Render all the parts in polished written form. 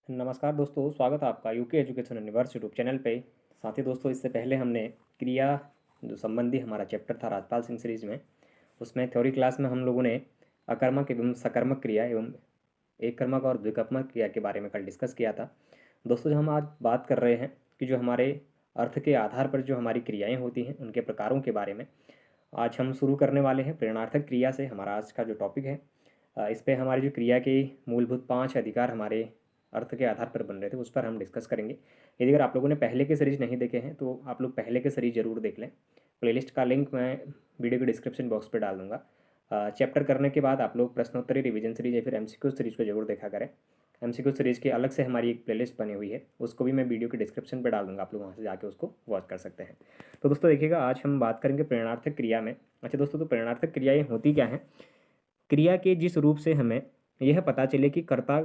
नमस्कार दोस्तों, स्वागत है आपका UK education universe YouTube channel पे। साथ ही दोस्तों, इससे पहले हमने क्रिया जो संबंधी हमारा चैप्टर था राजपाल सिंह सीरीज में, उसमें थ्योरी क्लास में हम लोगों ने अकर्मक एवं सकर्मक क्रिया एवं एक कर्मक और द्विकर्मक क्रिया के बारे में कल डिस्कस किया था। दोस्तों, जो हम आज बात कर रहे हैं कि जो हमारे अर्थ के आधार पर जो हमारी क्रियाएँ होती हैं उनके प्रकारों के बारे में आज हम शुरू करने वाले हैं। प्रेरणार्थक क्रिया से हमारा आज का जो टॉपिक है, इस पे हमारी जो क्रिया के मूलभूत 5 अधिकार हमारे अर्थ के आधार पर बन रहे थे उस पर हम डिस्कस करेंगे। यदि अगर आप लोगों ने पहले के सीरीज नहीं देखे हैं तो आप लोग पहले के सीरीज जरूर देख लें। प्लेलिस्ट का लिंक मैं वीडियो के डिस्क्रिप्शन बॉक्स पर डाल दूंगा। चैप्टर करने के बाद आप लोग प्रश्नोत्तरी रिवीजन सीरीज या फिर एमसीक्यू सीरीज को जरूर देखा करें। एमसीक्यू सीरीज की अलग से हमारी एक प्लेलिस्ट बनी हुई है, उसको भी मैं वीडियो के डिस्क्रिप्शन पर डाल दूंगा, आप लोग वहाँ से जाके उसको वॉच कर सकते हैं। तो दोस्तों देखिएगा, आज हम बात करेंगे प्रेरणार्थक क्रिया में। अच्छा दोस्तों, तो प्रेरणार्थक क्रियाएँ होती क्या हैं? क्रिया के जिस रूप से हमें यह पता चले कि कर्ता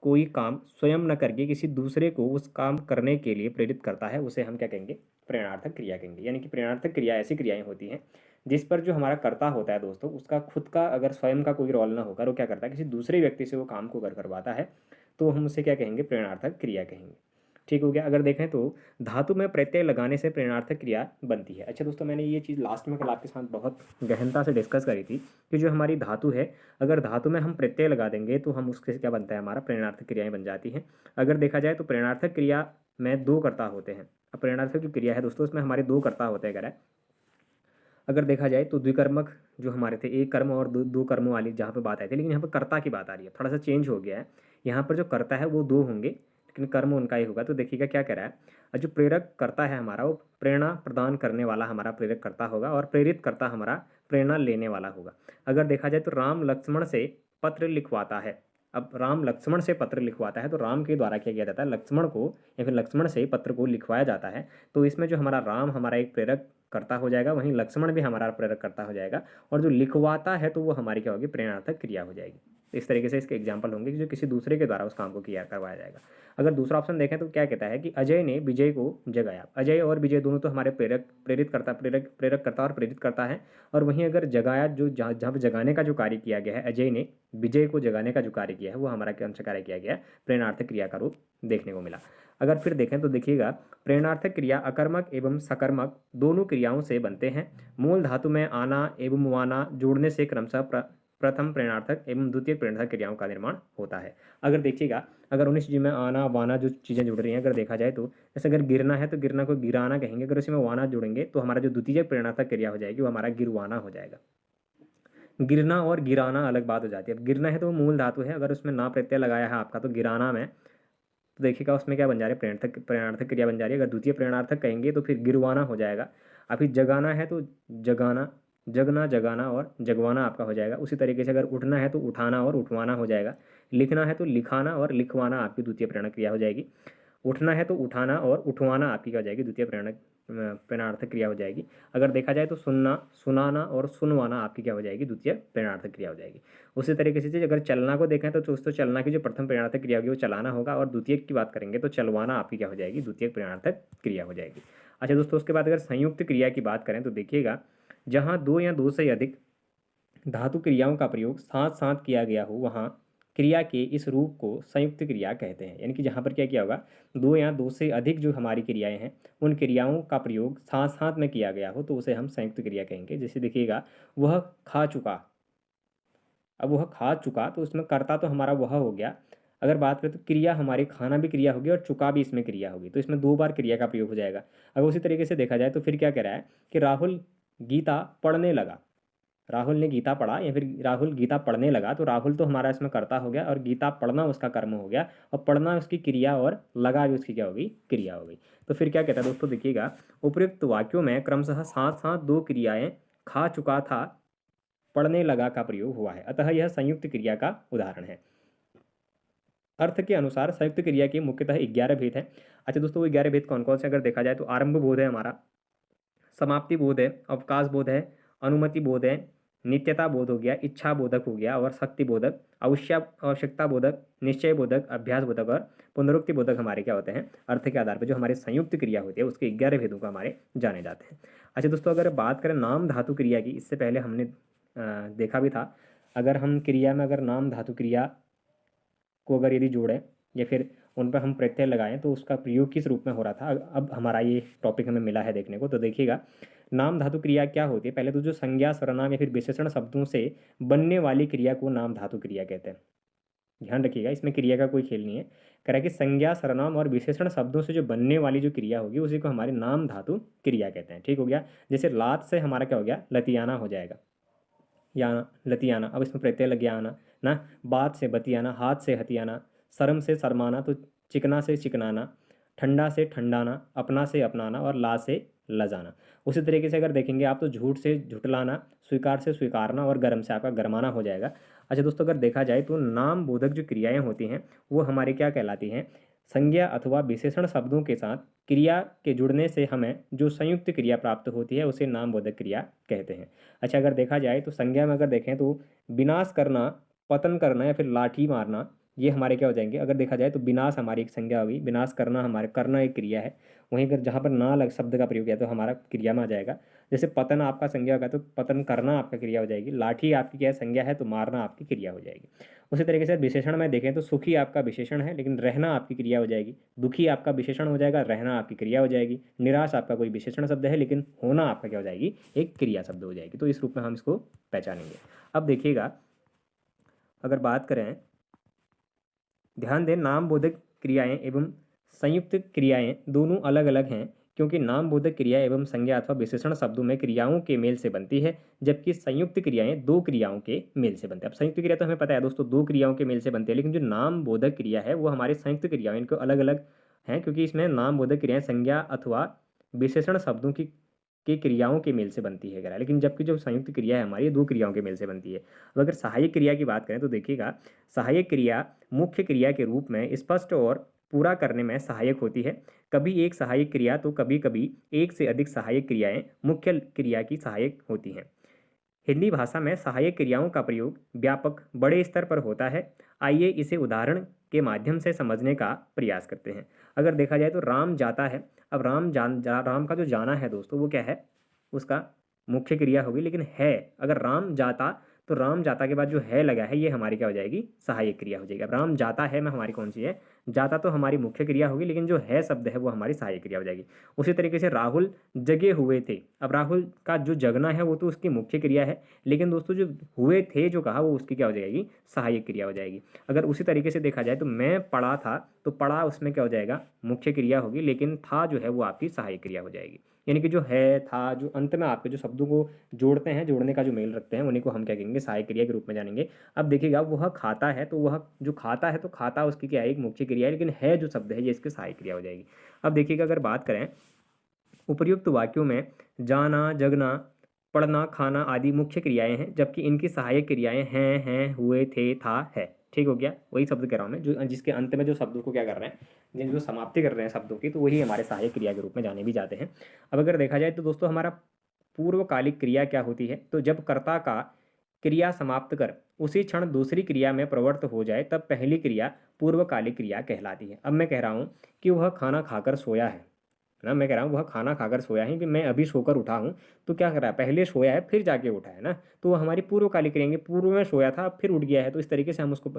कोई काम स्वयं न करके किसी दूसरे को उस काम करने के लिए प्रेरित करता है, उसे हम क्या कहेंगे? प्रेरणार्थक क्रिया कहेंगे। यानी कि प्रेरणार्थक क्रिया ऐसी क्रियाएं होती हैं जिस पर जो हमारा कर्ता होता है दोस्तों, उसका खुद का अगर स्वयं का कोई रोल ना होकर वो क्या करता है, किसी दूसरे व्यक्ति से वो काम को करवाता है, तो हम उसे क्या कहेंगे? प्रेरणार्थक क्रिया कहेंगे। ठीक हो गया। अगर देखें तो धातु में प्रत्यय लगाने से प्रेरणार्थक क्रिया बनती है। अच्छा दोस्तों, मैंने ये चीज़ लास्ट में कल आपके साथ बहुत गहनता से डिस्कस करी थी कि जो हमारी धातु है, अगर धातु में हम प्रत्यय लगा देंगे तो हम उससे क्या बनता है? हमारा प्रेरणार्थक क्रियाएं बन जाती हैं। अगर देखा जाए तो प्रेरणार्थक क्रिया में दो कर्ता होते हैं। अब प्रेरणार्थक जो क्रिया है दोस्तों, उसमें हमारे दो कर्ता होते हैं। अगर देखा जाए तो द्विकर्मक जो हमारे थे, एक कर्म और दो कर्मों वाली जहाँ पे बात आई थी, लेकिन यहाँ पर कर्ता की बात आ रही है, थोड़ा सा चेंज हो गया है। यहाँ पर जो कर्ता है वो दो होंगे लेकिन कर्म उनका ही होगा। तो देखिएगा क्या कह रहा है, जो प्रेरक करता है हमारा, वो प्रेरणा प्रदान करने वाला हमारा प्रेरक करता होगा और प्रेरित करता हमारा प्रेरणा लेने वाला होगा। अगर देखा जाए तो राम लक्ष्मण से पत्र लिखवाता है। अब राम लक्ष्मण से पत्र लिखवाता है तो राम के द्वारा क्या किया जाता है? लक्ष्मण को या फिर लक्ष्मण से पत्र को लिखवाया जाता है। तो इसमें जो हमारा राम हमारा एक प्रेरक करता हो जाएगा, वहीं लक्ष्मण भी हमारा प्रेरक करता हो जाएगा, और जो लिखवाता है तो वो हमारी क्या होगी? प्रेरणार्थक क्रिया हो जाएगी। इस तरीके से इसके एग्जाम्पल होंगे कि जो किसी दूसरे के द्वारा उस काम को किया करवाया जाएगा। अगर दूसरा ऑप्शन देखें तो क्या कहता है कि अजय ने विजय को जगाया। अजय और विजय दोनों तो हमारे प्रेरक करता और प्रेरित करता है। और वहीं अगर जगाया, जो जहाँ पे जगाने का जो कार्य किया गया है, अजय ने विजय को जगाने का जो कार्य किया है, वो हमारा कौन सा कार्य किया गया है? प्रेरणार्थक क्रिया का रूप देखने को मिला। अगर फिर देखें तो देखिएगा, प्रेरणार्थक क्रिया अकर्मक एवं सकर्मक दोनों क्रियाओं से बनते हैं। मूल धातु में आना एवं वाना जोड़ने से क्रमशः प्रथम प्रेरणार्थक एवं द्वितीय प्रेरणार्थक क्रियाओं का निर्माण होता है। अगर देखिएगा, अगर 19 जी में आना वाना जो चीज़ें जुड़ रही हैं, अगर देखा जाए तो जैसे अगर गिरना है तो गिरना को गिराना कहेंगे। अगर उसमें वाना जोड़ेंगे तो हमारा जो द्वितीय प्रेरणार्थक क्रिया हो जाएगी वो हमारा गिरवाना हो जाएगा। गिरना और गिराना अलग बात हो जाती है। अब गिरना है तो वो मूल धातु है, अगर उसमें ना प्रत्यय लगाया है आपका, तो गिराना में तो देखिएगा उसमें क्या बन जा रहा है? प्रेरणार्थक क्रिया बन जा रही है। अगर द्वितीय प्रेरणार्थक कहेंगे तो फिर गिरवाना हो जाएगा। अभी जगाना है तो जगाना, जगना, जगाना और जगवाना आपका हो जाएगा। उसी तरीके से अगर उठना है तो उठाना और उठवाना हो जाएगा। लिखना है तो लिखाना और लिखवाना आपकी द्वितीय प्रेरणा क्रिया हो जाएगी। उठना है तो उठाना और उठवाना आपकी क्या हो जाएगी? द्वितीय प्रेरणार्थक क्रिया हो जाएगी। अगर देखा जाए तो सुनना, सुनाना और सुनवाना आपकी क्या हो जाएगी? द्वितीय प्रेरणार्थक क्रिया हो जाएगी। उसी तरीके से अगर चलना को देखें तो दोस्तों, चलना की जो प्रथम प्रेरणार्थक क्रिया होगी वो चलाना होगा, और द्वितीय की बात करेंगे तो चलवाना आपकी क्या हो जाएगी? द्वितीय प्रेरणार्थक क्रिया हो जाएगी। अच्छा दोस्तों, उसके बाद अगर संयुक्त क्रिया की बात करें तो देखिएगा, जहाँ दो या दो से अधिक धातु क्रियाओं का प्रयोग साथ साथ किया गया हो, वहाँ क्रिया के इस रूप को संयुक्त क्रिया कहते हैं। यानी कि जहाँ पर क्या किया होगा, दो या दो से अधिक जो हमारी क्रियाएं हैं, उन क्रियाओं का प्रयोग साथ साथ में किया गया हो तो उसे हम संयुक्त क्रिया कहेंगे। जैसे देखिएगा, वह खा चुका। अब वह खा चुका तो उसमें कर्ता तो हमारा वह हो गया। अगर बात करें तो क्रिया हमारी खाना भी क्रिया होगी और चुका भी इसमें क्रिया होगी, तो इसमें दो बार क्रिया का प्रयोग हो जाएगा। अगर उसी तरीके से देखा जाए तो फिर क्या कह रहा है कि राहुल गीता पढ़ने लगा। राहुल ने गीता पढ़ा या फिर राहुल गीता पढ़ने लगा, तो राहुल तो हमारा इसमें कर्ता हो गया और गीता पढ़ना उसका कर्म हो गया, और पढ़ना उसकी क्रिया और लगा भी उसकी क्या होगी? क्रिया हो गई। तो फिर क्या कहता है दोस्तों, देखिएगा, उपयुक्त वाक्यों में क्रमशः साथ साथ दो क्रियाएं खा चुका था, पढ़ने लगा का प्रयोग हुआ है, अतः यह संयुक्त क्रिया का उदाहरण है। अर्थ के अनुसार संयुक्त क्रिया के मुख्यतः 11 भेद हैं। अच्छा दोस्तों, वो 11 भेद कौन कौन से? अगर देखा जाए तो आरंभ बोध है हमारा, समाप्ति बोध है, अवकाश बोध है, अनुमति बोध है, नित्यता बोध हो गया, इच्छा बोधक हो गया, और शक्ति बोधक, आवश्यकता बोधक, निश्चय बोधक, अभ्यास बोधक और पुनरुक्ति बोधक हमारे क्या होते हैं? अर्थ के आधार पर जो हमारे संयुक्त क्रिया होती है उसके 11 भेदों का हमारे जाने जाते हैं। अच्छा दोस्तों, अगर बात करें नाम धातु क्रिया की, इससे पहले हमने देखा भी था, अगर हम क्रिया में अगर नाम धातु क्रिया को अगर यदि जोड़ें या फिर उन पर हम प्रत्यय लगाएं तो उसका प्रयोग किस रूप में हो रहा था। अब हमारा ये टॉपिक हमें मिला है देखने को। तो देखिएगा, नाम धातु क्रिया क्या होती है। पहले तो जो संज्ञा, सर्वनाम या फिर विशेषण शब्दों से बनने वाली क्रिया को नाम धातु क्रिया कहते हैं। ध्यान रखिएगा, इसमें क्रिया का कोई खेल नहीं है। कह रहा है कि संज्ञा, सर्वनाम और विशेषण शब्दों से जो बनने वाली जो क्रिया होगी उसी को हमारे नाम धातु क्रिया कहते हैं। ठीक हो गया। जैसे लात से हमारा क्या हो गया, लतियाना हो जाएगा, याना लतियाना। अब इसमें प्रत्यय लग गया आना ना। बात से बतियाना, हाथ से हथियाना, शर्म से शर्माना, तो चिकना से चिकनाना, ठंडा से ठंडाना, अपना से अपनाना और ला से लजाना। उसी तरीके से अगर देखेंगे आप तो झूठ से झुटलाना, स्वीकार से स्वीकारना और गर्म से आपका गरमाना हो जाएगा। अच्छा दोस्तों, अगर देखा जाए तो नाम बोधक जो क्रियाएं होती हैं वो हमारे क्या कहलाती हैं, संज्ञा अथवा विशेषण शब्दों के साथ क्रिया के जुड़ने से हमें जो संयुक्त क्रिया प्राप्त होती है उसे नाम बोधक क्रिया कहते हैं। अच्छा, अगर देखा जाए तो संज्ञा में अगर देखें तो विनाश करना, पतन करना या फिर लाठी मारना, ये हमारे क्या हो जाएंगे। अगर देखा जाए तो विनाश हमारी एक संज्ञा होगी, विनाश करना हमारे करना एक क्रिया है। वहीं अगर जहाँ पर ना लग शब्द का प्रयोग किया तो हमारा क्रिया में आ जाएगा। जैसे पतन आपका संज्ञा होगा तो पतन करना आपका क्रिया हो जाएगी। लाठी आपकी क्या है, संज्ञा है, तो मारना आपकी क्रिया हो जाएगी। उसी तरीके से विशेषण में देखें तो सुखी आपका विशेषण है लेकिन रहना आपकी क्रिया हो जाएगी। दुखी आपका विशेषण हो जाएगा, रहना आपकी क्रिया हो जाएगी। निराश आपका कोई विशेषण शब्द है लेकिन होना आपका क्या हो जाएगी, एक क्रिया शब्द हो जाएगी। तो इस रूप में हम इसको पहचानेंगे। अब देखिएगा, अगर बात करें, ध्यान दें, नाम बोधक क्रियाएं एवं संयुक्त क्रियाएं दोनों अलग अलग हैं, क्योंकि नाम बोधक क्रिया एवं संज्ञा अथवा विशेषण शब्दों में क्रियाओं के मेल से बनती है, जबकि संयुक्त क्रियाएं दो क्रियाओं के मेल से बनती है। अब संयुक्त क्रिया तो हमें पता है दोस्तों, दो क्रियाओं के मेल से बनती है, लेकिन जो नाम बोधक क्रिया है वो हमारी संयुक्त क्रियाएं, इनको अलग अलग हैं, क्योंकि इसमें नाम बोधक क्रियाएं संज्ञा अथवा विशेषण शब्दों की क्रियाओं के मेल से बनती है करा, लेकिन जबकि जो संयुक्त क्रिया है हमारी, दो क्रियाओं के मेल से बनती है। अब अगर सहायक क्रिया की बात करें तो देखिएगा, सहायक क्रिया मुख्य क्रिया के रूप में स्पष्ट और पूरा करने में सहायक होती है। कभी एक सहायक क्रिया तो कभी कभी एक से अधिक सहायक क्रियाएं मुख्य क्रिया की सहायक होती हैं। हिंदी भाषा में सहायक क्रियाओं का प्रयोग व्यापक बड़े स्तर पर होता है। आइए इसे उदाहरण के माध्यम से समझने का प्रयास करते हैं। अगर देखा जाए तो राम जाता है। अब राम का जो जाना है दोस्तों वो क्या है, उसका मुख्य क्रिया होगी, लेकिन है, अगर राम जाता तो राम जाता के बाद जो है लगा है ये हमारी क्या हो जाएगी, सहायक क्रिया हो जाएगी। अब राम जाता है में हमारी कौन सी है, जाता तो हमारी मुख्य क्रिया होगी, लेकिन जो है शब्द है वो हमारी सहायक क्रिया हो जाएगी। उसी तरीके से राहुल जगे हुए थे। अब राहुल का जो जगना है वो तो उसकी मुख्य क्रिया है, लेकिन दोस्तों जो हुए थे जो कहा वो उसकी क्या हो जाएगी, सहायक क्रिया हो जाएगी। अगर उसी तरीके से देखा जाए तो मैं पढ़ा था, तो पढ़ा उसमें क्या हो जाएगा, मुख्य क्रिया होगी, लेकिन था जो है वो आपकी सहायक क्रिया हो जाएगी। यानी कि जो है, था, जो अंत में आपके जो शब्दों को जोड़ते हैं, जोड़ने का जो मेल रखते हैं, उन्हीं को हम क्या कहेंगे, सहायक क्रिया के रूप में जानेंगे। अब देखिएगा, वह खाता है, तो वह जो खाता है तो खाता उसकी क्या है, एक मुख्य क्रिया है, लेकिन है जो शब्द है ये इसकी सहायक क्रिया हो जाएगी। अब देखिएगा, अगर बात करें उपर्युक्त वाक्यों में जाना, जगना, पढ़ना, खाना आदि मुख्य क्रियाएं हैं, जबकि इनकी सहायक क्रियाएं हैं, हुए, थे, था, है। ठीक हो गया, वही शब्द कह रहा हूँ मैं, जो जिसके अंत में जो शब्दों को क्या कर रहे हैं, जिन जो समाप्ति कर रहे हैं शब्दों की, तो वही हमारे सहायक क्रिया के रूप में जाने भी जाते हैं। अब अगर देखा जाए तो दोस्तों, हमारा पूर्वकालिक क्रिया क्या होती है, तो जब कर्ता का क्रिया समाप्त कर उसी क्षण दूसरी क्रिया में प्रवृत्त हो जाए तब पहली क्रिया पूर्वकालिक क्रिया कहलाती है। अब मैं कह रहा हूँ कि वह खाना खाकर सोया है ना, मैं कह रहा हूँ वह खाना खाकर सोया है कि मैं अभी सोकर उठा हूँ, तो क्या कर रहा है, पहले सोया है फिर जाके उठा है ना, तो वो हमारी पूर्वकालिक करेंगे, पूर्व में सोया था फिर उठ गया है, तो इस तरीके से हम उसको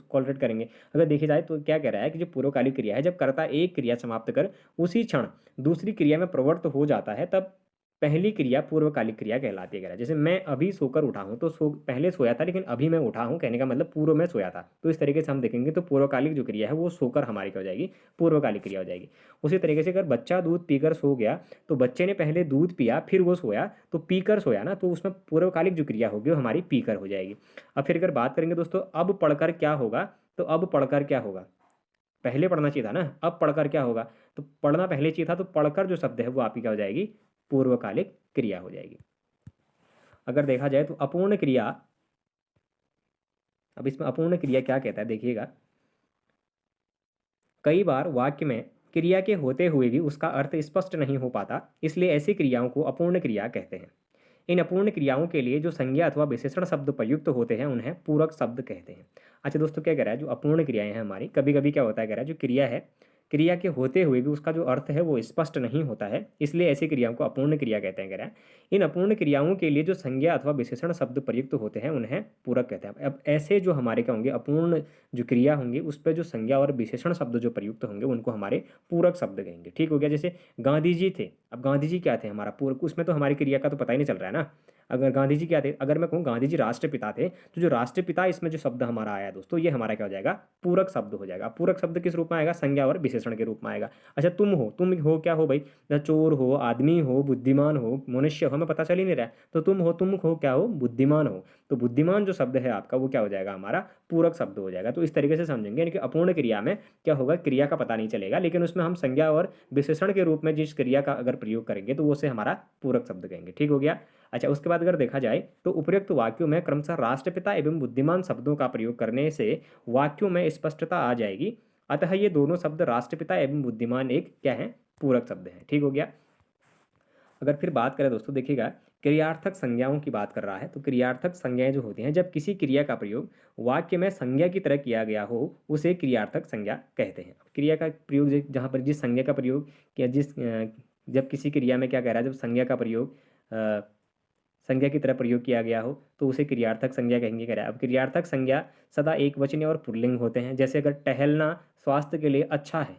कॉलरेट करेंगे। अगर देखी जाए तो क्या कह रहा है कि जो पूर्वकालिक क्रिया है, जब कर्ता एक क्रिया समाप्त कर उसी क्षण दूसरी क्रिया में प्रवृत्त हो जाता है तब पहली क्रिया पूर्वकालिक क्रिया कहलाती है। कह रहा है जैसे मैं अभी सोकर उठा हूँ, तो पहले सोया था लेकिन अभी मैं उठा हूँ, कहने का मतलब पूर्व में सोया था, तो इस तरीके से हम देखेंगे तो पूर्वकालिक जो क्रिया है वो सोकर हमारी क्या हो जाएगी, पूर्वकालिक क्रिया हो जाएगी। उसी तरीके से अगर बच्चा दूध पीकर सो गया, तो बच्चे ने पहले दूध पिया फिर वो सोया, तो पीकर सोया ना, तो उसमें पूर्वकालिक जो क्रिया होगी वो हमारी पीकर हो जाएगी। अब फिर अगर बात करेंगे दोस्तों, अब पढ़कर क्या होगा, तो अब पढ़कर क्या होगा, पहले पढ़ना चाहिए था ना, अब पढ़कर क्या होगा, तो पढ़ना पहले चाहिए था, तो पढ़कर जो शब्द है वो आपकी क्या हो जाएगी, पूर्वकालिक क्रिया हो जाएगी। अगर देखा जाए तो अपूर्ण क्रिया, अब इसमें अपूर्ण क्रिया क्या कहता है देखिएगा, कई बार वाक्य में क्रिया के होते हुए भी उसका अर्थ स्पष्ट नहीं हो पाता, इसलिए ऐसी क्रियाओं को अपूर्ण क्रिया कहते हैं। इन अपूर्ण क्रियाओं के लिए जो संज्ञा अथवा विशेषण शब्द प्रयुक्त होते हैं उन्हें पूरक शब्द कहते हैं। अच्छा दोस्तों, क्या कह रहा है, जो अपूर्ण क्रियाएं हैं हमारी, कभी कभी क्या होता है, कह रहा है जो क्रिया है, क्रिया के होते हुए भी उसका जो अर्थ है वो स्पष्ट नहीं होता है, इसलिए ऐसी क्रियाओं को अपूर्ण क्रिया कहते हैं। कह रहा है इन अपूर्ण क्रियाओं के लिए जो संज्ञा अथवा विशेषण शब्द प्रयुक्त होते हैं उन्हें पूरक कहते हैं। अब ऐसे जो हमारे क्या होंगे, अपूर्ण जो क्रिया होंगी उस पर जो संज्ञा और विशेषण शब्द जो प्रयुक्त होंगे उनको हमारे पूरक शब्द कहेंगे। ठीक हो गया। जैसे गांधी जी थे, अब गांधी जी क्या थे, हमारा पूरक, उसमें तो हमारी क्रिया का तो पता ही नहीं चल रहा है ना। अगर गांधी जी क्या थे, अगर मैं कहूँ गांधी जी राष्ट्रपिता थे, तो जो राष्ट्रपिता इसमें जो शब्द हमारा आया दोस्तों, ये हमारा क्या हो जाएगा, पूरक शब्द हो जाएगा। पूरक शब्द किस रूप में आएगा, संज्ञा और विशेषण के रूप में आएगा। अच्छा तुम हो क्या हो भाई, जैसे चोर हो, आदमी हो, बुद्धिमान हो, मनुष्य हो, हमें पता चल ही नहीं रहा है, तो तुम हो क्या हो, बुद्धिमान हो। तो बुद्धिमान जो शब्द है आपका वो क्या हो जाएगा, हमारा पूरक शब्द हो जाएगा। तो इस तरीके से समझेंगे, यानी कि अपूर्ण क्रिया में क्या होगा, क्रिया का पता नहीं चलेगा, लेकिन उसमें हम संज्ञा और विशेषण के रूप में जिस क्रिया का अगर प्रयोग करेंगे तो वो से हमारा पूरक शब्द कहेंगे। ठीक हो गया। अच्छा उसके बाद अगर देखा जाए तो उपयुक्त वाक्यों में क्रमशः राष्ट्रपिता एवं बुद्धिमान शब्दों का प्रयोग करने से वाक्यों में स्पष्टता आ जाएगी। अतः ये दोनों शब्द राष्ट्रपिता एवं बुद्धिमान एक क्या है, पूरक शब्द हैं। ठीक हो गया। अगर फिर बात करें दोस्तों, देखिएगा क्रियार्थक संज्ञाओं की बात कर रहा है, तो क्रियार्थक संज्ञाएं जो होती हैं, जब किसी क्रिया का प्रयोग वाक्य में संज्ञा की तरह किया गया हो उसे क्रियार्थक संज्ञा कहते हैं। क्रिया का प्रयोग जहाँ पर जिस संज्ञा का प्रयोग किया, जब किसी क्रिया में क्या कह रहा है, जब संज्ञा का प्रयोग संज्ञा की तरह प्रयोग किया गया हो तो उसे क्रियार्थक संज्ञा कहेंगे। कह रहा है अब क्रियार्थक संज्ञा सदा एक वचनीय और पुल्लिंग होते हैं। जैसे अगर टहलना स्वास्थ्य के लिए अच्छा है,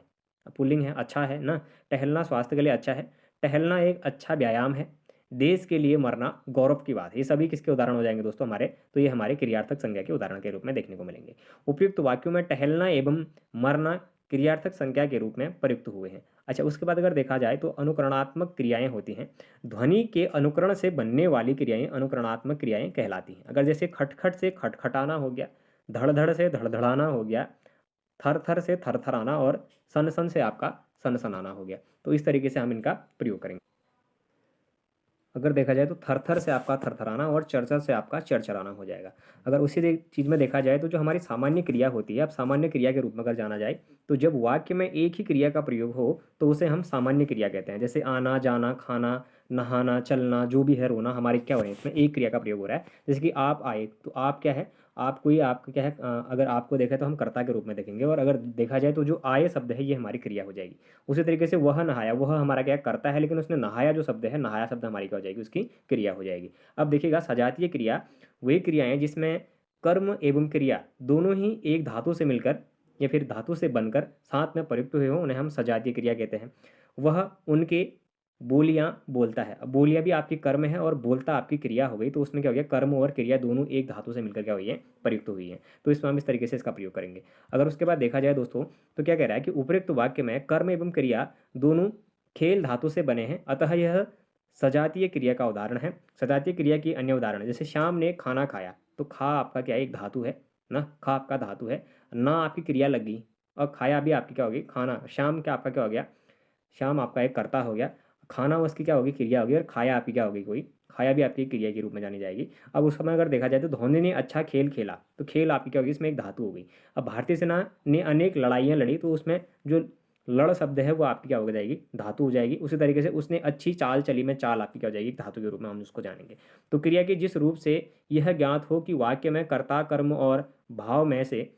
पुल्लिंग है, अच्छा है ना, टहलना स्वास्थ्य के लिए अच्छा है, टहलना एक अच्छा व्यायाम है, देश के लिए मरना गौरव की बात है। ये सभी किसके उदाहरण हो जाएंगे दोस्तों हमारे, तो ये हमारे क्रियार्थक संज्ञा के उदाहरण के रूप में देखने को मिलेंगे। उपयुक्त वाक्यों में टहलना एवं मरना क्रियार्थक संज्ञा के रूप में प्रयुक्त हुए हैं। अच्छा उसके बाद अगर देखा जाए तो अनुकरणात्मक क्रियाएं होती हैं। ध्वनि के अनुकरण से बनने वाली क्रियाएं अनुकरणात्मक क्रियाएं कहलाती हैं। अगर जैसे खटखट से खटखटाना हो गया, धड़धड़ से धड़धड़ाना हो गया, थर थर से थरथराना और सन सन से आपका सनसनाना हो गया। तो इस तरीके से हम इनका प्रयोग करेंगे। अगर देखा जाए तो थरथर से आपका थरथराना और चरचर से आपका चरचराना हो जाएगा। अगर उसी चीज़ में देखा जाए तो जो हमारी सामान्य क्रिया होती है, अब सामान्य क्रिया के रूप में अगर जाना जाए तो जब वाक्य में एक ही क्रिया का प्रयोग हो तो उसे हम सामान्य क्रिया कहते हैं। जैसे आना, जाना, खाना, नहाना, चलना, जो भी है, रोना, हमारी क्या हो रहा है, इसमें एक क्रिया का प्रयोग हो रहा है। जैसे कि आप आए, तो आप क्या है, आप कोई, आपका क्या है, अगर आपको देखा तो हम कर्ता के रूप में देखेंगे, और अगर देखा जाए तो जो आए शब्द है ये हमारी क्रिया हो जाएगी। उसी तरीके से वह नहाया, वह हमारा क्या करता है, लेकिन उसने नहाया जो शब्द है, नहाया शब्द हमारी क्या हो जाएगी, उसकी क्रिया हो जाएगी। अब देखिएगा सजातीय क्रिया वही क्रियाएं जिसमें कर्म एवं क्रिया दोनों ही एक धातु से मिलकर या फिर धातु से बनकर साथ में प्रयुक्त हुए हों, उन्हें हम सजातीय क्रिया कहते हैं। वह उनके बोलियाँ बोलता है, अब बोलियाँ भी आपकी कर्म है और बोलता आपकी क्रिया हो गई, तो उसमें क्या हो गया, कर्म और क्रिया दोनों एक धातु से मिलकर क्या हुई है, प्रयुक्त हुई है। तो इसमें हम इस तरीके से इसका प्रयोग करेंगे। अगर उसके बाद देखा जाए दोस्तों तो क्या कह रहा है कि उपयुक्त वाक्य में कर्म एवं क्रिया दोनों खेल धातु से बने हैं, अतः यह सजातीय क्रिया का उदाहरण है। सजातीय क्रिया की अन्य उदाहरण जैसे श्याम ने खाना खाया, तो खा आपका क्या है, एक धातु है ना, खा आपका धातु है, ना आपकी क्रिया लग गई, और खाया भी आपकी क्या होगी, खाना। श्याम क्या आपका क्या हो गया, श्याम आपका एक कर्ता हो गया, खाना उसकी क्या होगी, क्रिया होगी, और खाया आपकी क्या होगी, कोई खाया भी आपकी क्रिया के रूप में जानी जाएगी। अब उस समय अगर देखा जाए तो धोनी ने अच्छा खेल खेला, तो खेल आपकी क्या होगी, इसमें एक धातु हो गई। अब भारतीय सेना ने अनेक लड़ाइयाँ लड़ी, तो उसमें जो लड़ शब्द है वो आपकी क्या हो जाएगी, धातु हो जाएगी। उसी तरीके से उसने अच्छी चाल चली में चाल आपकी क्या हो जाएगी, धातु के रूप में हम उसको जानेंगे। तो क्रिया के जिस रूप से यह ज्ञात हो कि वाक्य में कर्ता, कर्म और भाव में से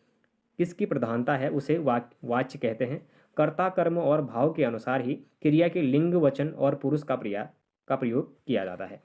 किसकी प्रधानता है उसे वाच्य कहते हैं। कर्ता, कर्म और भाव के अनुसार ही क्रिया के लिंग, वचन और पुरुष का प्रयोग किया जाता है।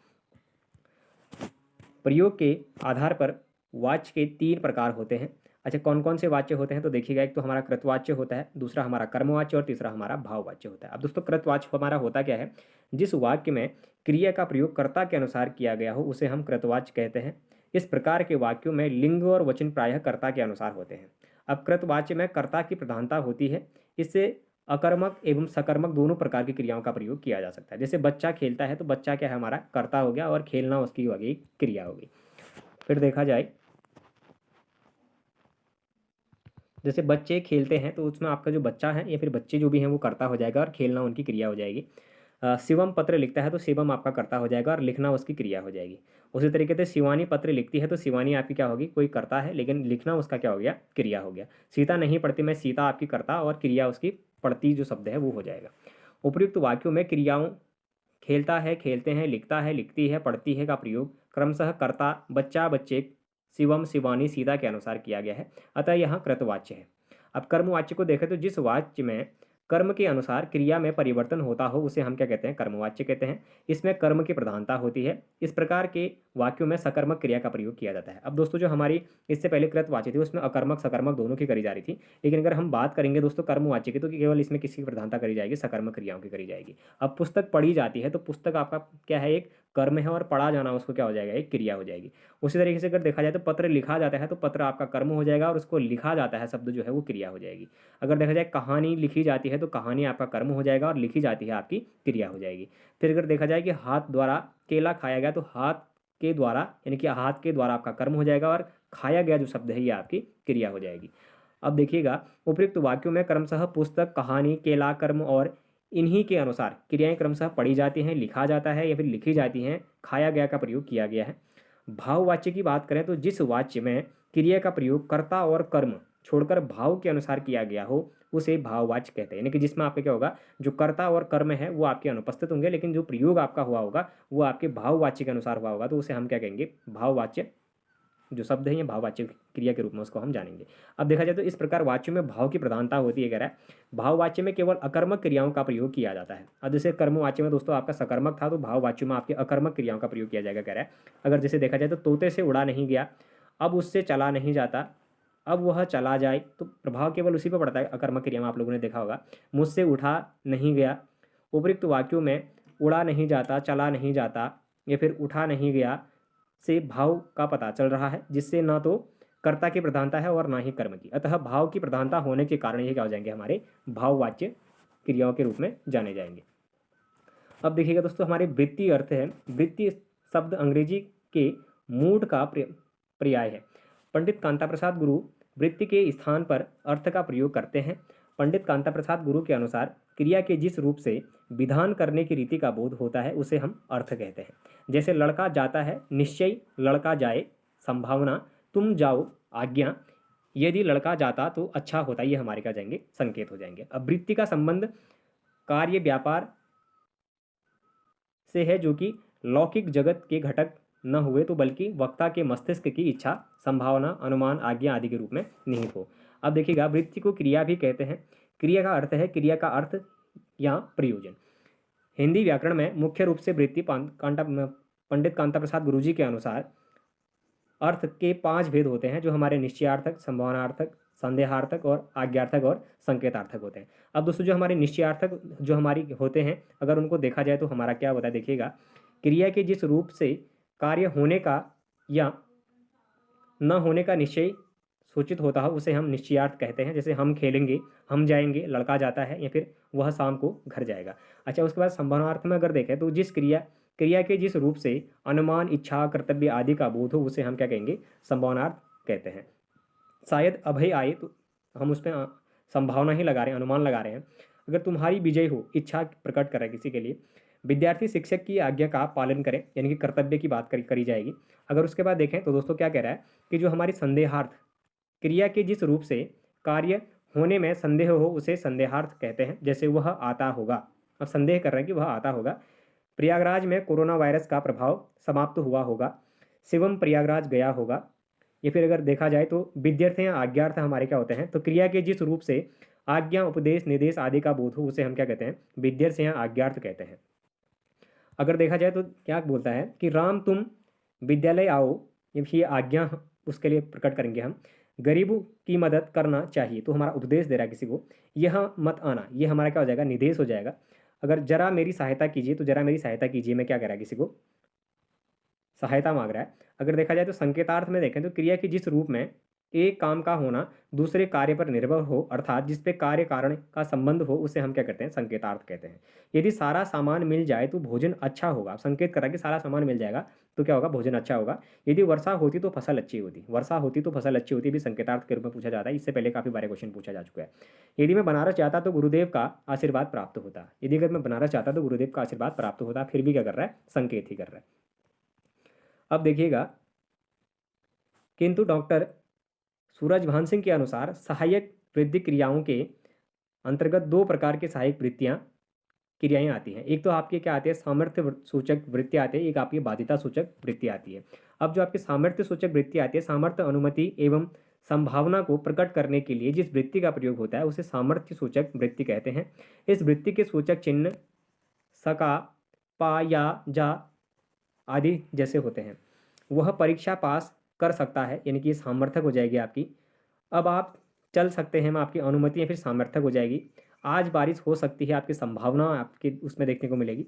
प्रयोग के आधार पर वाच्य के 3 प्रकार होते हैं। अच्छा कौन कौन से वाच्य होते हैं, तो देखिएगा, एक तो हमारा कृतवाच्य होता है, दूसरा हमारा कर्मवाच्य और तीसरा हमारा भाववाच्य होता है। अब दोस्तों कृतवाच्य हमारा होता क्या है, जिस वाक्य में क्रिया का प्रयोग कर्ता के अनुसार किया गया हो उसे हम कृतवाच्य कहते हैं। इस प्रकार के वाक्यों में लिंग और वचन प्रायः कर्ता के अनुसार होते हैं। अब कृतवाच्य में कर्ता की प्रधानता होती है, इससे अकर्मक एवं सकर्मक दोनों प्रकार की क्रियाओं का प्रयोग किया जा सकता है। जैसे बच्चा खेलता है, तो बच्चा क्या है, हमारा कर्ता हो गया, और खेलना उसकी हो गई, क्रिया हो गई। फिर देखा जाए जैसे बच्चे खेलते हैं, तो उसमें आपका जो बच्चा है या फिर बच्चे जो भी हैं वो कर्ता हो जाएगा, और खेलना उनकी क्रिया हो जाएगी। शिवम पत्र लिखता है, तो शिवम आपका कर्ता हो जाएगा और लिखना उसकी क्रिया हो जाएगी। उसी तरीके से शिवानी पत्र लिखती है, तो शिवानी आपकी क्या होगी, कोई कर्ता है, लेकिन लिखना उसका क्या हो गया, क्रिया हो गया। सीता नहीं पढ़ती में सीता आपकी कर्ता और क्रिया उसकी पढ़ती जो शब्द है वो हो जाएगा। उपर्युक्त वाक्यों में क्रियाओं खेलता है, खेलते हैं, लिखता है, लिखती है, पढ़ती है का प्रयोग क्रमशः कर्ता, बच्चा, बच्चे, शिवम, शिवानी, सीता के अनुसार किया गया है, अतः यहाँ कृतवाच्य है। अब कर्मवाच्य को देखें तो जिस वाच्य में कर्म के अनुसार क्रिया में परिवर्तन होता हो उसे हम क्या कहते हैं, कर्मवाच्य कहते हैं। इसमें कर्म की प्रधानता होती है। इस प्रकार के वाक्यों में सकर्मक क्रिया का प्रयोग किया जाता है। अब दोस्तों जो हमारी इससे पहले कृतवाच्य थी उसमें अकर्मक सकर्मक दोनों की करी जा रही थी, लेकिन अगर हम बात करेंगे दोस्तों कर्मवाच्य की तो केवल इसमें किसी की प्रधानता करी जाएगी, सकर्मक क्रियाओं की करी जाएगी। अब पुस्तक पढ़ी जाती है तो पुस्तक आपका क्या है, एक कर्म है, और पढ़ा जाना उसको क्या हो जाएगा, एक क्रिया हो जाएगी। उसी तरीके से अगर देखा जाए तो पत्र लिखा जाता है तो पत्र आपका कर्म हो जाएगा और उसको लिखा जाता है शब्द जो है वो क्रिया हो जाएगी। अगर देखा जाए कहानी लिखी जाती है तो कहानी आपका कर्म हो जाएगा और लिखी जाती है आपकी क्रिया हो जाएगी। फिर अगर देखा जाए कि हाथ द्वारा केला खाया गया तो हाथ के द्वारा यानी कि हाथ के द्वारा आपका कर्म हो जाएगा और खाया गया जो शब्द है ये आपकी क्रिया हो जाएगी। अब देखिएगा उपयुक्त वाक्यों में क्रमशः पुस्तक, कहानी, केला, कर्म और इन्हीं के अनुसार क्रियाएं क्रमशः पढ़ी जाती हैं, लिखा जाता है या फिर लिखी जाती हैं, खाया गया का प्रयोग किया गया है। भाववाच्य की बात करें तो जिस वाच्य में क्रिया का प्रयोग कर्ता और कर्म छोड़कर भाव के अनुसार किया गया हो उसे भाववाच्य कहते हैं। यानी कि जिसमें आपका क्या होगा, जो कर्ता और कर्म है वो आपके अनुपस्थित होंगे, लेकिन जो प्रयोग आपका हुआ होगा वो आपके भाववाच्य के अनुसार हुआ होगा, तो उसे हम क्या कहेंगे, भाववाच्य जो शब्द है ये भाववाच्य क्रिया के रूप में उसको हम जानेंगे। अब देखा जाए तो इस प्रकार वाच्यों में भाव की प्रधानता होती है। कह रहा है भाववाच्य में केवल अकर्मक क्रियाओं का प्रयोग किया जाता है। अब जैसे कर्मवाच्य में दोस्तों आपका सकर्मक था तो भाववाच्य में आपके अकर्मक क्रियाओं का प्रयोग किया जाएगा। कह रहा है अगर जैसे देखा जाए तो तोते से उड़ा नहीं गया, अब उससे चला नहीं जाता, अब वह चला जाए, तो प्रभाव केवल उसी पर पड़ता है अकर्मक क्रिया में। आप लोगों ने देखा होगा मुझसे उठा नहीं गया, उपयुक्त वाक्यों में उड़ा नहीं जाता, चला नहीं जाता या फिर उठा नहीं गया से भाव का पता चल रहा है, जिससे ना तो कर्ता की प्रधानता है और ना ही कर्म की। अतः भाव की प्रधानता होने के कारण ये क्या हो जाएंगे, हमारे भाववाच्य क्रियाओं के रूप में जाने जाएंगे। अब देखिएगा दोस्तों हमारे वृत्ति अर्थ है। वृत्ति शब्द अंग्रेजी के मूड का पर्याय है। पंडित कांता प्रसाद गुरु वृत्ति के स्थान पर अर्थ का प्रयोग करते हैं। पंडित कांता प्रसाद गुरु के अनुसार क्रिया के जिस रूप से विधान करने की रीति का बोध होता है उसे हम अर्थ कहते हैं। जैसे लड़का जाता है, निश्चय, लड़का जाए, संभावना, तुम जाओ, आज्ञा, यदि लड़का जाता तो अच्छा होता, ये हमारे क्या जाएंगे, संकेत हो जाएंगे। अब वृत्ति का संबंध कार्य व्यापार से है, जो कि लौकिक जगत के घटक न हुए तो बल्कि वक्ता के मस्तिष्क की इच्छा, संभावना, अनुमान, आज्ञा आदि के रूप में निहित हो। अब देखिएगा वृत्ति को क्रिया भी कहते हैं। क्रिया का अर्थ है क्रिया का अर्थ या प्रयोजन। हिंदी व्याकरण में मुख्य रूप से वृत्ति पंडित कांता प्रसाद गुरुजी के अनुसार अर्थ के 5 भेद होते हैं, जो हमारे निश्चयार्थक, संभावनार्थक, संदेहार्थक और आज्ञार्थक और संकेतार्थक होते हैं। अब दोस्तों जो हमारे निश्चयार्थक जो हमारी होते हैं, अगर उनको देखा जाए तो हमारा क्या होता है, देखिएगा क्रिया के जिस रूप से कार्य होने का या न होने का निश्चय सूचित होता है उसे हम निश्चयार्थ कहते हैं। जैसे हम खेलेंगे, हम जाएंगे, लड़का जाता है या फिर वह शाम को घर जाएगा। अच्छा, उसके बाद संभावनार्थ में अगर देखें तो जिस क्रिया के जिस रूप से अनुमान, इच्छा, कर्तव्य आदि का बोध हो उसे हम क्या कहेंगे, संभावनार्थ कहते हैं। शायद अभय आए तो हम उस पर संभावना ही लगा रहे हैं, अनुमान लगा रहे हैं। अगर तुम्हारी विजय हो, इच्छा प्रकट कर रहे हैं किसी के लिए। विद्यार्थी शिक्षक की आज्ञा का पालन करें, यानी कि कर्तव्य की बात करी जाएगी। अगर उसके बाद देखें तो दोस्तों क्या कह रहा है कि जो हमारी संदेहार्थ, क्रिया के जिस रूप से कार्य होने में संदेह हो उसे संदेहार्थ कहते हैं। जैसे वह आता होगा, अब संदेह कर रहे हैं कि वह आता होगा। प्रयागराज में कोरोना वायरस का प्रभाव समाप्त हुआ होगा, शिवम प्रयागराज गया होगा। या फिर अगर देखा जाए तो विद्यार्थ या आज्ञार्थ हमारे क्या होते हैं, तो क्रिया के जिस रूप से आज्ञा, उपदेश, निर्देश आदि का बोध हो उसे हम क्या कहते हैं, विद्यार्थ या आज्ञार्थ कहते हैं। अगर देखा जाए तो क्या बोलता है कि राम तुम विद्यालय आओ, ये आज्ञा उसके लिए प्रकट करेंगे हम। गरीबों की मदद करना चाहिए, तो हमारा उपदेश दे रहा है किसी को। यह मत आना, ये हमारा क्या हो जाएगा, निर्देश हो जाएगा। अगर जरा मेरी सहायता कीजिए, तो जरा मेरी सहायता कीजिए में क्या कह रहा है, किसी को सहायता मांग रहा है। अगर देखा जाए तो संकेतार्थ में देखें तो क्रिया के जिस रूप में एक काम का होना दूसरे कार्य पर निर्भर हो, अर्थात जिस पे कार्य कारण का संबंध हो उसे हम क्या कहते हैं, संकेतार्थ कहते हैं। यदि सारा सामान मिल जाए तो भोजन अच्छा होगा, संकेत कर रहा है कि सारा सामान मिल जाएगा तो क्या होगा, भोजन अच्छा होगा। यदि वर्षा होती तो फसल अच्छी होती, वर्षा होती तो फसल अच्छी होती भी संकेतार्थ के रूप में पूछा जाता है। इससे पहले काफ़ी बार क्वेश्चन पूछा जा चुका है। यदि मैं बनारस जाता तो गुरुदेव का आशीर्वाद प्राप्त होता, यदि अगर मैं बनारस जाता तो गुरुदेव का आशीर्वाद प्राप्त होता, फिर भी क्या कर रहा है, संकेत ही कर रहा है। अब देखिएगा, किंतु डॉक्टर सूरजभान सिंह के अनुसार सहायक वृद्धि क्रियाओं के अंतर्गत 2 प्रकार के सहायक वृत्तियां क्रियाएं आती हैं। एक तो आपके क्या आते हैं, सामर्थ्य सूचक वृत्ति आते हैं, एक आपकी बाध्यता सूचक वृत्ति आती है। अब जो आपकी सामर्थ्य सूचक वृत्ति आती है, सामर्थ्य, अनुमति एवं संभावना को प्रकट करने के लिए जिस वृत्ति का प्रयोग होता है उसे सामर्थ्य सूचक वृत्ति कहते हैं। इस वृत्ति के सूचक चिन्ह सका, पा, या, जा आदि जैसे होते हैं। वह परीक्षा पास कर सकता है, यानी कि ये सामर्थक हो जाएगी आपकी। अब आप चल सकते हैं, मैं आपकी अनुमति या फिर सामर्थक हो जाएगी। आज बारिश हो सकती है, आपकी संभावना आपके उसमें देखने को मिलेगी।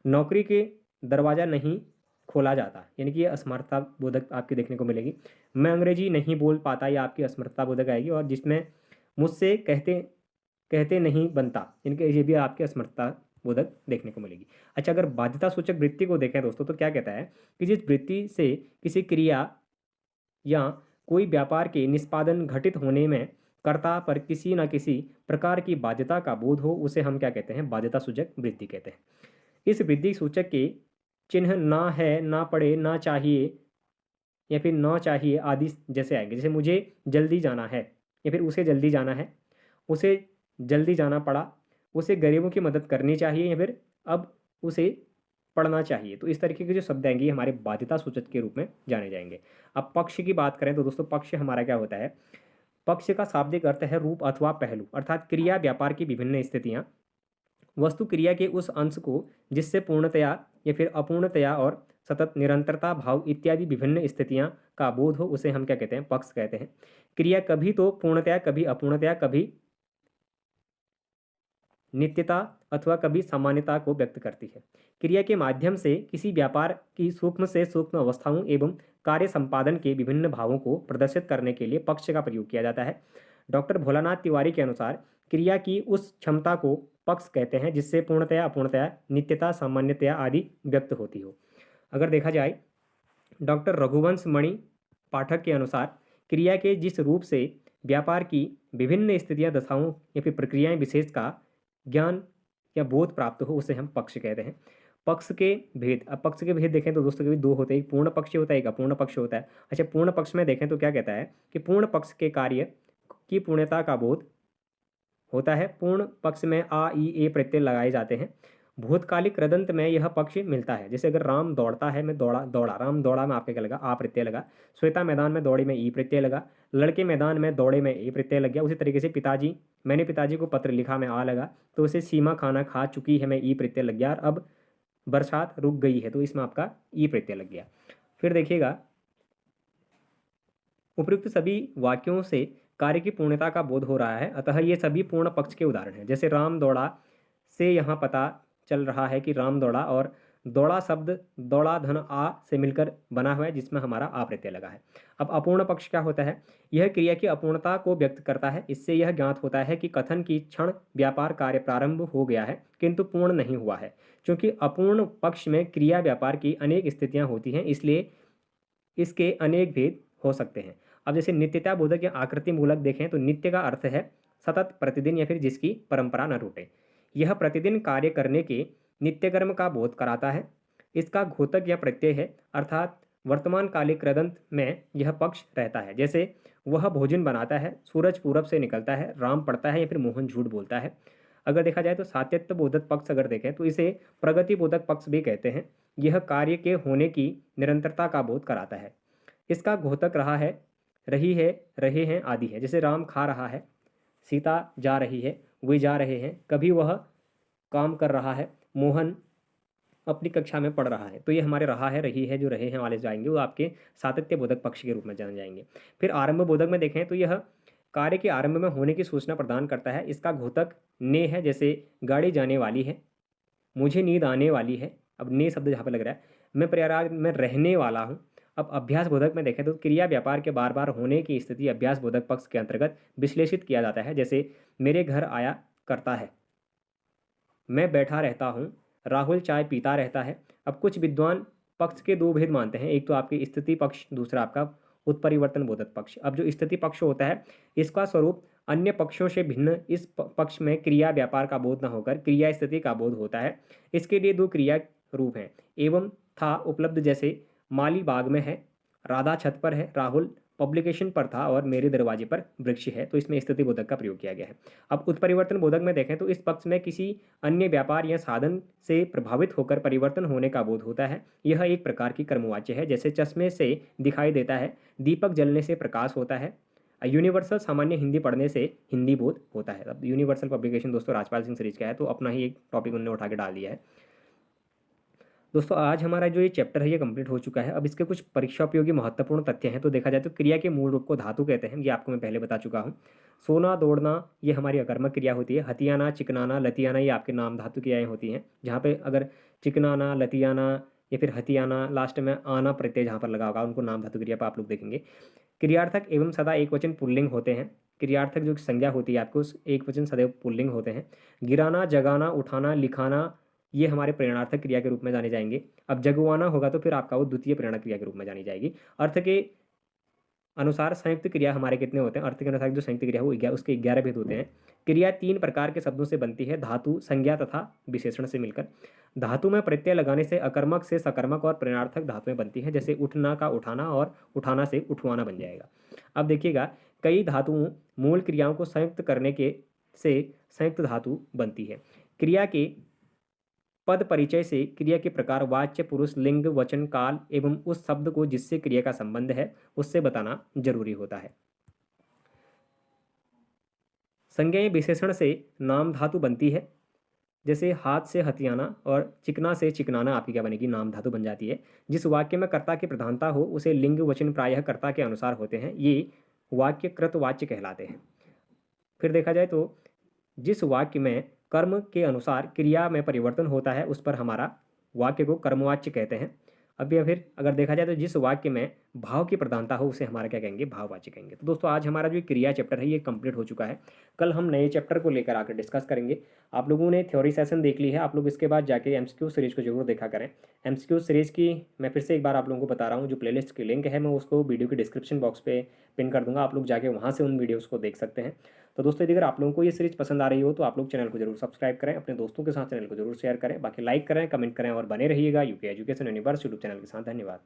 नौकरी के दरवाज़ा नहीं खोला जाता, यानी कि ये असमर्थता बोधक आपकी देखने को मिलेगी। मैं अंग्रेजी नहीं बोल पाता, ये आपकी असमर्थता बोधक आएगी। और जिसमें मुझसे कहते कहते नहीं बनता, यानी कि ये भी आपकी असमर्थता बोधक देखने को मिलेगी। अच्छा, अगर बाध्यता सूचक वृत्ति को देखें दोस्तों तो क्या कहता है कि जिस वृत्ति से किसी क्रिया या कोई व्यापार के निष्पादन घटित होने में कर्ता पर किसी न किसी प्रकार की बाध्यता का बोध हो, उसे हम क्या कहते हैं, बाध्यता सूचक वृत्ति कहते हैं। इस वृत्ति सूचक के चिन्ह ना है, ना पड़े, ना चाहिए या फिर ना चाहिए आदि जैसे आएंगे। जैसे मुझे जल्दी जाना है या फिर उसे जल्दी जाना है, उसे जल्दी जाना पड़ा, उसे गरीबों की मदद करनी चाहिए या फिर अब उसे पढ़ना चाहिए। तो इस तरीके के जो शब्द आएंगे हमारे बाध्यता सूचक के रूप में जाने जाएंगे। अब पक्ष की बात करें तो दोस्तों पक्ष हमारा क्या होता है, पक्ष का शाब्दिक अर्थ है रूप अथवा पहलू, अर्थात क्रिया व्यापार की विभिन्न स्थितियाँ, वस्तु क्रिया के उस अंश को जिससे पूर्णतया या फिर अपूर्णतया और सतत निरंतरता भाव इत्यादि विभिन्न स्थितियां का बोध हो, उसे हम क्या कहते हैं, पक्ष कहते हैं। क्रिया कभी तो पूर्णतया, कभी अपूर्णतया, कभी नित्यता अथवा कभी सामान्यता को व्यक्त करती है। क्रिया के माध्यम से किसी व्यापार की सूक्ष्म से सूक्ष्म अवस्थाओं एवं कार्य संपादन के विभिन्न भावों को प्रदर्शित करने के लिए पक्ष का प्रयोग किया जाता है। डॉक्टर भोलानाथ तिवारी के अनुसार क्रिया की उस क्षमता को पक्ष कहते हैं जिससे पूर्णतया, अपूर्णतया, नित्यता, सामान्यतया आदि व्यक्त होती हो। अगर देखा जाए डॉक्टर रघुवंश मणि पाठक के अनुसार क्रिया के जिस रूप से व्यापार की विभिन्न स्थितियां, दशाओं या फिर प्रक्रियाएं विशेष का ज्ञान या बोध प्राप्त हो, उसे हम पक्ष कहते हैं। पक्ष के भेद, अब पक्ष के भेद देखें तो दोस्तों के भी दो होते हैं, एक पूर्ण पक्ष होता है, एक अपूर्ण पक्ष होता है। अच्छा, पूर्ण पक्ष में देखें तो क्या कहता है कि पूर्ण पक्ष के कार्य की पूर्णता का बोध होता है। पूर्ण पक्ष में आ, ई, ए प्रत्यय लगाए जाते हैं। भूतकालिक कृदंत में यह पक्ष मिलता है। जैसे अगर राम दौड़ता है, मैं दौड़ा, दौड़ा, राम दौड़ा में आपके क्या लगा, आ प्रत्यय लगा। श्वेता मैदान में दौड़ी में ई प्रत्यय लगा। लड़के मैदान में दौड़े में ए प्रत्यय लग गया। उसी तरीके से पिताजी, मैंने पिताजी को पत्र लिखा में आ लगा, तो उसे सीमा खाना खा चुकी है में ई प्रत्यय लग गया। और अब बरसात रुक गई है, तो इसमें आपका ई प्रत्यय लग गया। फिर देखिएगा उपयुक्त सभी वाक्यों से कार्य की पूर्णता का बोध हो रहा है, अतः ये सभी पूर्ण पक्ष के उदाहरण हैं। जैसे राम दौड़ा से यहाँ पता चल रहा है कि राम दौड़ा, और दौड़ा शब्द दौड़ा धन आ से मिलकर बना हुआ है जिसमें हमारा आ प्रत्यय लगा है। अब अपूर्ण पक्ष क्या होता है, यह क्रिया की अपूर्णता को व्यक्त करता है। इससे यह ज्ञात होता है कि कथन की क्षण व्यापार कार्य प्रारंभ हो गया है किंतु पूर्ण नहीं हुआ है। क्योंकि अपूर्ण पक्ष में क्रिया व्यापार की अनेक स्थितियाँ होती हैं, इसलिए इसके अनेक भेद हो सकते हैं। अब जैसे नित्यता बोधक या आकृति मूलक देखें तो नित्य का अर्थ है सतत, प्रतिदिन या फिर जिसकी परंपरा न टूटे। यह प्रतिदिन कार्य करने के नित्य कर्म का बोध कराता है। इसका घोतक या प्रत्यय है, अर्थात वर्तमान कालिक कृदंत में यह पक्ष रहता है। जैसे वह भोजन बनाता है, सूरज पूरब से निकलता है, राम पढ़ता है या फिर मोहन झूठ बोलता है। अगर देखा जाए तो सात्यत्व बोधक पक्ष अगर देखें तो इसे प्रगति बोधक पक्ष भी कहते हैं। यह कार्य के होने की निरंतरता का बोध कराता है। इसका घोतक रहा है, रही है, रहे हैं आदि है। जैसे राम खा रहा है, सीता जा रही है, वे जा रहे हैं, कभी वह काम कर रहा है, मोहन अपनी कक्षा में पढ़ रहा है। तो ये हमारे रहा है, रही है, जो रहे हैं वाले जाएंगे वो आपके सातत्य बोधक पक्ष के रूप में जाने जाएंगे। फिर आरंभ बोधक में देखें तो यह कार्य के आरंभ में होने की सूचना प्रदान करता है। इसका घोतक ने है, जैसे गाड़ी जाने वाली है, मुझे नींद आने वाली है। अब ने शब्द जहाँ पर लग रहा है, मैं प्रयागराज में रहने वाला हूँ। अब अभ्यास बोधक में देखें तो क्रिया व्यापार के बार बार होने की स्थिति अभ्यास बोधक पक्ष के अंतर्गत विश्लेषित किया जाता है। जैसे मेरे घर आया करता है, मैं बैठा रहता हूँ, राहुल चाय पीता रहता है। अब कुछ विद्वान पक्ष के दो भेद मानते हैं, एक तो आपकी स्थिति पक्ष, दूसरा आपका उत्परिवर्तन बोधक पक्ष। अब जो स्थिति पक्ष होता है इसका स्वरूप अन्य पक्षों से भिन्न, इस पक्ष में क्रिया व्यापार का बोध न होकर क्रिया स्थिति का बोध होता है। इसके लिए दो क्रिया रूप हैं, एवं था उपलब्ध। जैसे माली बाग में है, राधा छत पर है, राहुल पब्लिकेशन पर था और मेरे दरवाजे पर वृक्ष है। तो इसमें स्थिति बोधक का प्रयोग किया गया है। अब उत्परिवर्तन बोधक में देखें तो इस पक्ष में किसी अन्य व्यापार या साधन से प्रभावित होकर परिवर्तन होने का बोध होता है। यह एक प्रकार की कर्मवाच्य है। जैसे चश्मे से दिखाई देता है, दीपक जलने से प्रकाश होता है, यूनिवर्सल सामान्य हिंदी पढ़ने से हिंदी बोध होता है। अब यूनिवर्सल पब्लिकेशन दोस्तों राजपाल सिंह सीरीज का है, तो अपना ही एक टॉपिक उन्होंने उठा के डाल दिया है। दोस्तों आज हमारा जो ये चैप्टर है ये कंप्लीट हो चुका है। अब इसके कुछ परीक्षा उपयोगी महत्वपूर्ण तथ्य हैं। तो देखा जाए तो क्रिया के मूल रूप को धातु कहते हैं, ये आपको मैं पहले बता चुका हूँ। सोना दौड़ना ये हमारी अकर्मक क्रिया होती है। हथियाना चिकनाना लतियाना ये आपके नाम धातु क्रियाएं होती हैं, जहाँ पे अगर चिकनाना लतियाना या फिर हथियाना लास्ट में आना प्रत्यय जहाँ पर लगा होगा उनको नाम धातु क्रिया पर आप लोग देखेंगे। क्रियार्थक एवं सदा एक वचन पुल्लिंग होते हैं। क्रियार्थक जो संज्ञा होती है आपको उस एक वचन सदैव पुल्लिंग होते हैं। गिराना जगाना उठाना लिखाना ये हमारे प्रेरणार्थक क्रिया के रूप में जाने जाएंगे। अब जगवाना होगा तो फिर आपका वो द्वितीय प्रेरणा क्रिया के रूप में जानी जाएगी। अर्थ के अनुसार संयुक्त क्रिया हमारे कितने होते हैं? अर्थ के अनुसार जो संयुक्त क्रिया वो उसके 11 भेद होते हैं। क्रिया 3 प्रकार के शब्दों से बनती है, धातु संज्ञा तथा विशेषण से मिलकर। धातु में प्रत्यय लगाने से अकर्मक से सकर्मक और प्रेरणार्थक धातुएं बनती है, जैसे उठना का उठाना और उठाना से उठवाना बन जाएगा। अब देखिएगा कई धातुओं मूल क्रियाओं को संयुक्त करने के से संयुक्त धातु बनती है। क्रिया के पद परिचय से क्रिया के प्रकार वाच्य पुरुष लिंग वचन काल एवं उस शब्द को जिससे क्रिया का संबंध है उससे बताना जरूरी होता है। संज्ञा विशेषण से नाम धातु बनती है, जैसे हाथ से हथियाना और चिकना से चिकनाना आपकी क्या बनेगी? नाम धातु बन जाती है। जिस वाक्य में कर्ता की प्रधानता हो उसे लिंग वचन प्रायः कर्ता के अनुसार होते हैं, ये वाक्य कृतवाच्य कहलाते हैं। फिर देखा जाए तो जिस वाक्य में कर्म के अनुसार क्रिया में परिवर्तन होता है उस पर हमारा वाक्य को कर्मवाच्य कहते हैं। अब या फिर अगर देखा जाए तो जिस वाक्य में भाव की प्रधानता हो उसे हमारा क्या कहेंगे? भाववाच्य कहेंगे। तो दोस्तों आज हमारा जो क्रिया चैप्टर है ये कंप्लीट हो चुका है। कल हम नए चैप्टर को लेकर आकर डिस्कस करेंगे। आप लोगों ने थ्योरी सेशन देख ली है, आप लोग इसके बाद जाके एमसीक्यू सीरीज को जरूर देखा करें। एमसीक्यू सीरीज की मैं फिर से एक बार आप लोगों को बता रहा हूँ, जो प्लेलिस्ट की लिंक है मैं उसको वीडियो के डिस्क्रिप्शन बॉक्स पे पिन कर दूंगा, आप लोग जाके वहाँ से उन वीडियोज़ को देख सकते हैं। तो दोस्तों यदि अगर आप लोगों को ये सीरीज पसंद आ रही हो तो आप लोग चैनल को जरूर सब्सक्राइब करें, अपने दोस्तों के साथ चैनल को जरूर शेयर करें, बाकी लाइक करें, कमेंट करें और बने रहिएगा UK education universe YouTube channel के साथ। धन्यवाद।